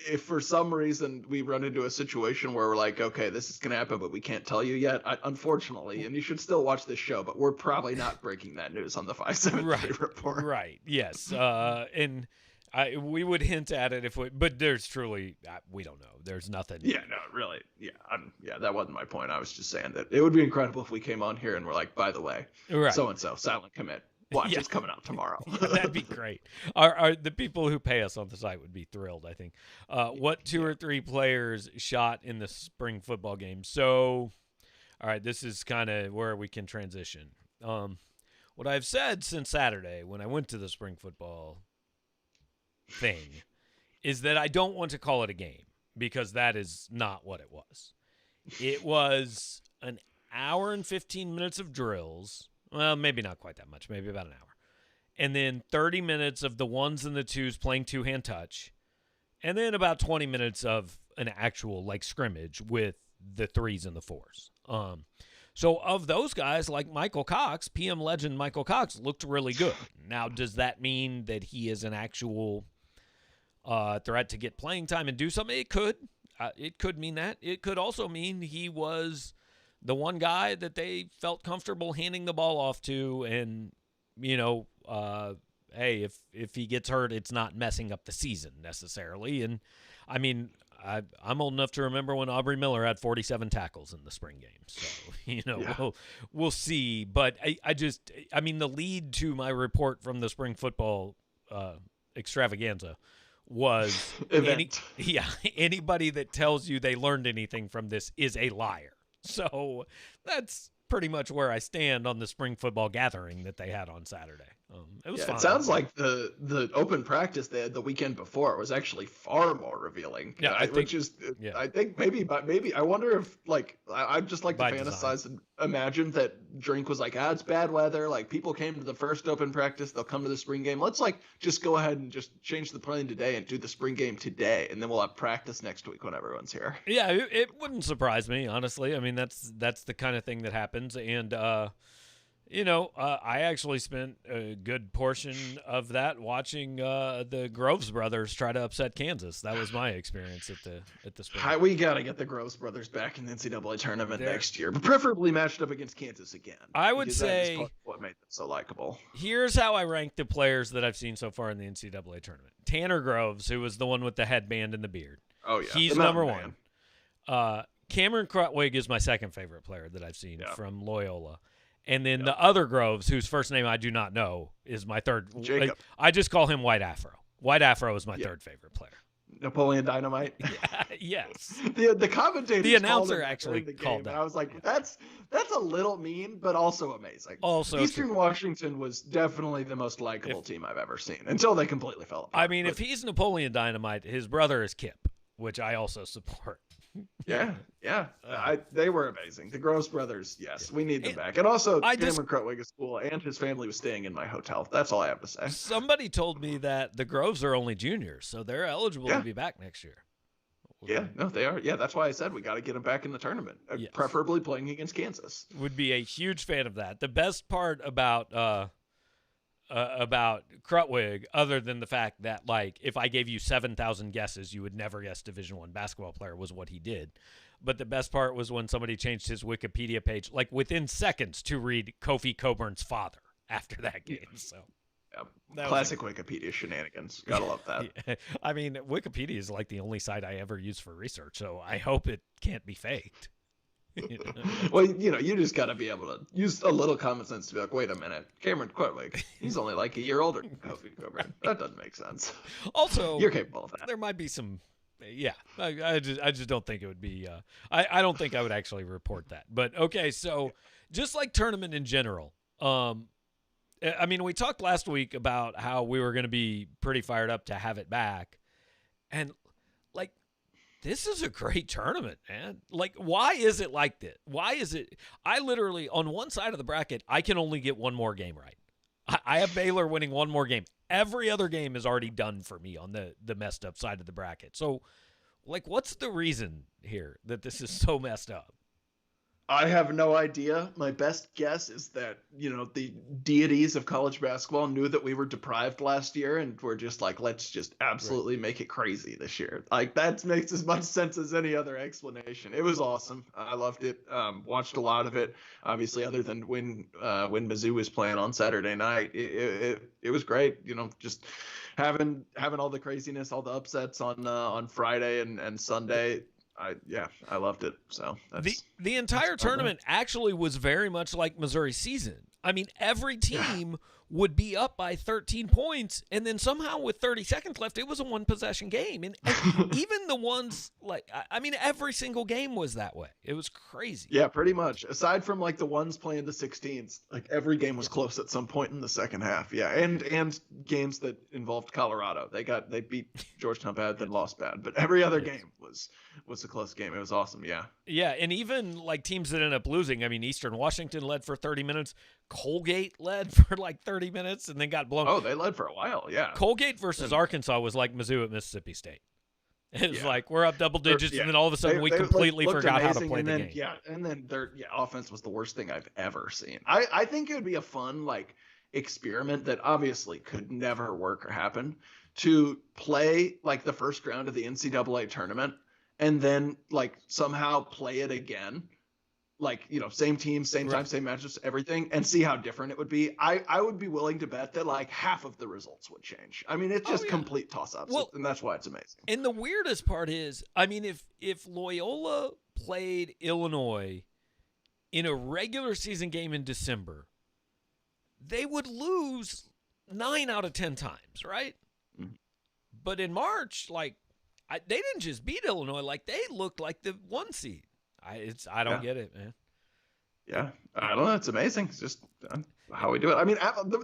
if for some reason we run into a situation where we're like, okay, this is going to happen, but we can't tell you yet, unfortunately, and you should still watch this show, but we're probably not breaking that news on the 573 report. Right, yes. And we would hint at it but there's truly, we don't know. There's nothing. Yeah, no, really. Yeah, that wasn't my point. I was just saying that it would be incredible if we came on here and we're like, by the way, so-and-so, silent commit. Watch, it's coming out tomorrow. Yeah, that'd be great. Our the people who pay us on the site would be thrilled, I think. What 2 or 3 players shot in the spring football game? So, all right, this is kind of where we can transition. What I've said since Saturday when I went to the spring football thing is that I don't want to call it a game because that is not what it was. It was an hour and 15 minutes of drills. Well, maybe not quite that much, maybe about an hour. And then 30 minutes of the ones and the twos playing two-hand touch. And then about 20 minutes of an actual like scrimmage with the threes and the fours. So of those guys, like Michael Cox, PM legend Michael Cox looked really good. Now, does that mean that he is an actual threat to get playing time and do something? It could. It could mean that. It could also mean he was the one guy that they felt comfortable handing the ball off to, and, you know, hey, if he gets hurt, it's not messing up the season necessarily. And, I mean, I'm old enough to remember when Aubrey Miller had 47 tackles in the spring game. So, you know, yeah. we'll see. But I mean, the lead to my report from the spring football extravaganza was anybody that tells you they learned anything from this is a liar. So that's pretty much where I stand on the spring football gathering that they had on Saturday. It was fun. It sounds like the open practice they had the weekend before was actually far more revealing. Yeah, I think maybe I wonder if, like, I'd just like to fantasize and imagine that Drink was like, it's bad weather. Like, people came to the first open practice, they'll come to the spring game. Let's like just go ahead and just change the plan today and do the spring game today, and then we'll have practice next week when everyone's here. Yeah, it wouldn't surprise me, honestly. I mean, that's the kind of thing that happens, and you know, I actually spent a good portion of that watching the Groves brothers try to upset Kansas. That was my experience at the spring. We got to get the Groves brothers back in the NCAA tournament next year, but preferably matched up against Kansas again. I would say that is what made them so likable. Here's how I rank the players that I've seen so far in the NCAA tournament. Tanner Groves, who was the one with the headband and the beard. Oh, yeah. He's number one. Cameron Krutwig is my second favorite player that I've seen from Loyola. And then the other Groves, whose first name I do not know, is my third. Jacob. I just call him White Afro. White Afro is my third favorite player. Napoleon Dynamite. Yes. The commentator. The announcer actually called that. I was like, that's a little mean, but also amazing. Also, Eastern Washington was definitely the most likable team I've ever seen until they completely fell apart. I mean, if he's Napoleon Dynamite, his brother is Kip, which I also support. Yeah. They were amazing. The Groves brothers, yes, we need them back. And also, Cameron Krutwig is cool, and his family was staying in my hotel. That's all I have to say. Somebody told me that the Groves are only juniors, so they're eligible to be back next year. Yeah, no, they are. Yeah, that's why I said we got to get them back in the tournament, preferably playing against Kansas. Would be a huge fan of that. The best part about Krutwig, other than the fact that, like, if I gave you 7,000 guesses, you would never guess Division I basketball player, was what he did. But the best part was when somebody changed his Wikipedia page, like within seconds, to read Kofi Coburn's father after that game. So, classic Wikipedia shenanigans. Gotta love that. Yeah. I mean, Wikipedia is like the only site I ever use for research, so I hope it can't be faked. Well, you just got to be able to use a little common sense to be like, wait a minute, Cameron Krutwig, he's only like a year older than Kofi Coburn. That doesn't make sense. Also, you're capable of that. There might be some, I just don't think it would be. I don't think I would actually report that. But okay, so just like tournament in general, I mean, we talked last week about how we were going to be pretty fired up to have it back, and like, this is a great tournament, man. Like, why is it like this? Why is it? I literally, on one side of the bracket, I can only get one more game right. I have Baylor winning one more game. Every other game is already done for me on the messed up side of the bracket. So, like, what's the reason here that this is so messed up? I have no idea. My best guess is that, the deities of college basketball knew that we were deprived last year and were just like, let's just absolutely make it crazy this year. Like, that makes as much sense as any other explanation. It was awesome. I loved it. Watched a lot of it, obviously, other than when Mizzou was playing on Saturday night. It was great. Just having all the craziness, all the upsets on Friday and Sunday. I loved it. So the entire tournament actually was very much like Missouri's season. I mean, every team would be up by 13 points, and then somehow with 30 seconds left, it was a one-possession game. And even the ones, every single game was that way. It was crazy. Yeah, pretty much. Aside from, like, the ones playing the 16s, like, every game was close at some point in the second half. Yeah, and games that involved Colorado. They beat Georgetown bad, then lost bad. But every other game was a close game. It was awesome, yeah. Yeah, and even, like, teams that ended up losing, I mean, Eastern Washington led for 30 minutes. Colgate led for, like, 30 minutes and then got blown. Oh, they led for a while, yeah. Colgate versus Arkansas was like Mizzou at Mississippi State. It was like, we're up double digits, and then all of a sudden we completely forgot how to play the game. Yeah, and then their offense was the worst thing I've ever seen. I think it would be a fun, like, experiment that obviously could never work or happen, to play, like, the first round of the NCAA tournament and then, like, somehow play it again. Like, you know, same team, same time, same matches, everything, and see how different it would be. I would be willing to bet that, like, half of the results would change. I mean, it's just complete toss-ups, and that's why it's amazing. And the weirdest part is, I mean, if Loyola played Illinois in a regular season game in December, they would lose 9 out of 10 times, right? Mm-hmm. But in March, like, they didn't just beat Illinois, like, they looked like the 1 seed. I don't get it, man. Yeah, I don't know. It's amazing. It's just how we do it. I mean,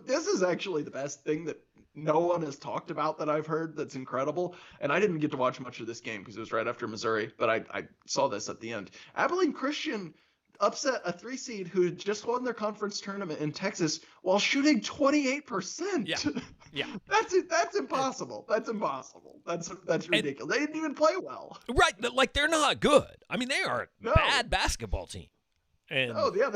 this is actually the best thing that no one has talked about that I've heard that's incredible. And I didn't get to watch much of this game because it was right after Missouri, but I saw this at the end. Abilene Christian upset a 3 seed who had just won their conference tournament in Texas while shooting 28%. Yeah. That's impossible. That's impossible. That's ridiculous. They didn't even play well. Right. Like, they're not good. I mean, they are a bad basketball team. They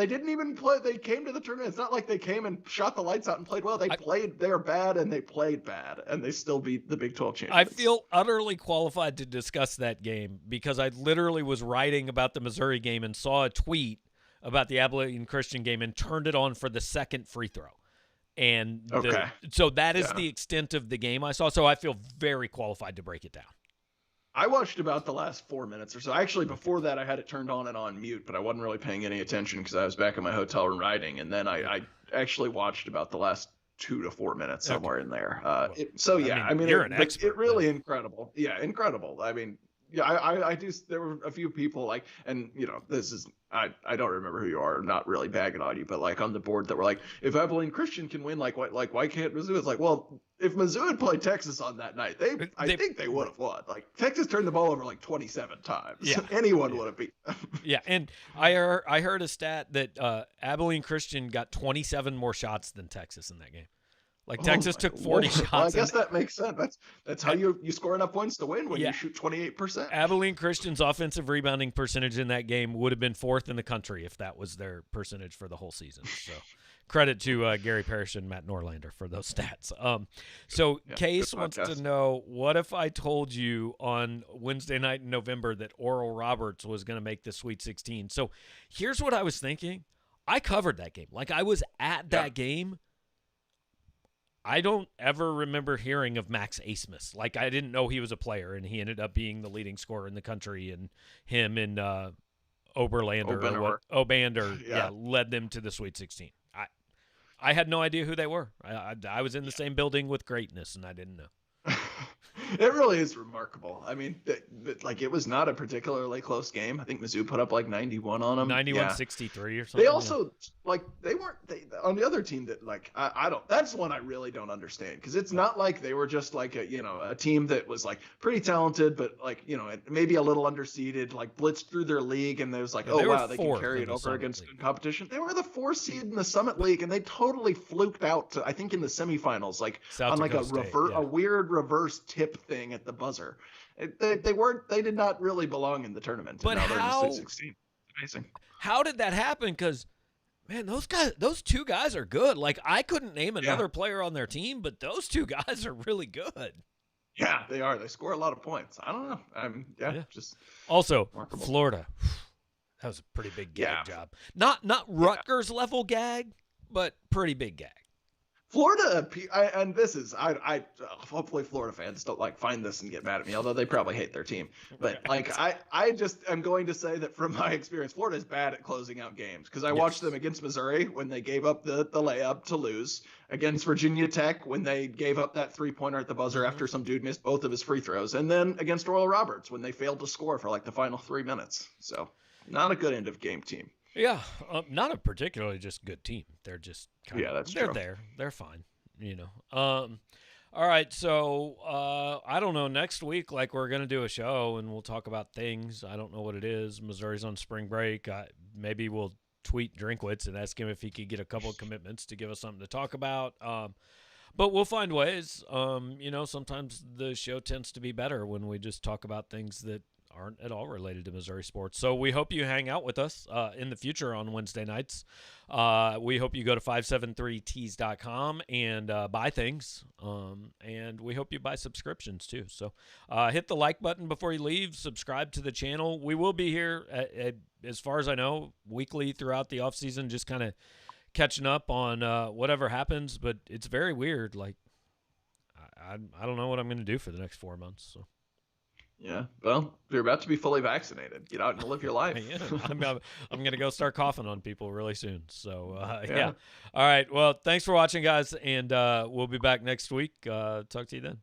didn't even play. They came to the tournament. It's not like they came and shot the lights out and played well. They're bad, and they played bad, and they still beat the Big 12 champions. I feel utterly qualified to discuss that game because I literally was writing about the Missouri game and saw a tweet about the Abilene Christian game and turned it on for the second free throw. And so that is the extent of the game I saw. So I feel very qualified to break it down. I watched about the last 4 minutes or so. Actually, before that, I had it turned on and on mute, but I wasn't really paying any attention because I was back in my hotel room writing. And then I actually watched about the last 2 to 4 minutes somewhere in there. You're an expert. It really incredible. Yeah, incredible. I mean, yeah, I do. There were a few people like, and you know, this is I don't remember who you are. I'm not really bagging on you, but like on the board that were like, if Abilene Christian can win, why can't Mizzou? It's like, well, if Mizzou had played Texas on that night, I think they would have won. Like, Texas turned the ball over like 27 times. Yeah, anyone would have beat them. Yeah, and I heard a stat that Abilene Christian got 27 more shots than Texas in that game. Like, Texas took 40 shots. Well, I guess that makes sense. That's how you score enough points to win when you shoot 28%. Abilene Christian's offensive rebounding percentage in that game would have been 4th in the country if that was their percentage for the whole season. So credit to Gary Parrish and Matt Norlander for those stats. Case wants to know, what if I told you on Wednesday night in November that Oral Roberts was going to make the Sweet 16? So here's what I was thinking. I covered that game. Like, I was at that game. I don't ever remember hearing of Max Asmus. Like, I didn't know he was a player, and he ended up being the leading scorer in the country, and him and Obander led them to the Sweet 16. I had no idea who they were. I was in the same building with greatness, and I didn't know. It really is remarkable. I mean, it was not a particularly close game. I think Mizzou put up like 91 on them. 91-63 or something. They also, on the other team that, like, I don't, that's one I really don't understand, because it's not like they were just like a team that was like pretty talented, but like, you know, maybe a little underseeded, like blitzed through their league, and there was like, they can carry it over against good competition. They were the 4th seed in the Summit League, and they totally fluked out to, I think, in the semifinals, like South on like Dakota a weird reverse tip thing at the buzzer. They did not really belong in the tournament. But now they're in the Sweet 16. Amazing. How did that happen? Because, man, those 2 guys are good. Like, I couldn't name another player on their team, but those 2 guys are really good. Yeah, they are. They score a lot of points. I don't know. Just also remarkable. Florida. That was a pretty big gag job. Not Rutgers level gag, but pretty big gag. Florida, and this is I hopefully Florida fans don't like find this and get mad at me, although they probably hate their team. But like I just am going to say that from my experience, Florida is bad at closing out games, because I watched them against Missouri when they gave up the layup to lose, against Virginia Tech when they gave up that 3-pointer at the buzzer after some dude missed both of his free throws, and then against Oral Roberts when they failed to score for like the final 3 minutes. So not a good end of game team. Yeah, not a particularly just good team. They're just that's they're true. there. They're fine, you know. All right, so I don't know. Next week, like, we're gonna do a show and we'll talk about things. I don't know what it is. Missouri's on spring break. Maybe we'll tweet Drinkwitz and ask him if he could get a couple of commitments to give us something to talk about. But we'll find ways. You know, sometimes the show tends to be better when we just talk about things that aren't at all related to Missouri sports. So we hope you hang out with us in the future on Wednesday nights. We hope you go to 573tees.com and buy things. And we hope you buy subscriptions too. So hit the like button before you leave. Subscribe to the channel. We will be here, as far as I know, weekly throughout the offseason, just kind of catching up on whatever happens. But it's very weird. Like, I don't know what I'm going to do for the next 4 months. So. Yeah, well, you're about to be fully vaccinated. Get out and live your life. Yeah, I'm going to go start coughing on people really soon. So, yeah. All right. Well, thanks for watching, guys, and we'll be back next week. Talk to you then.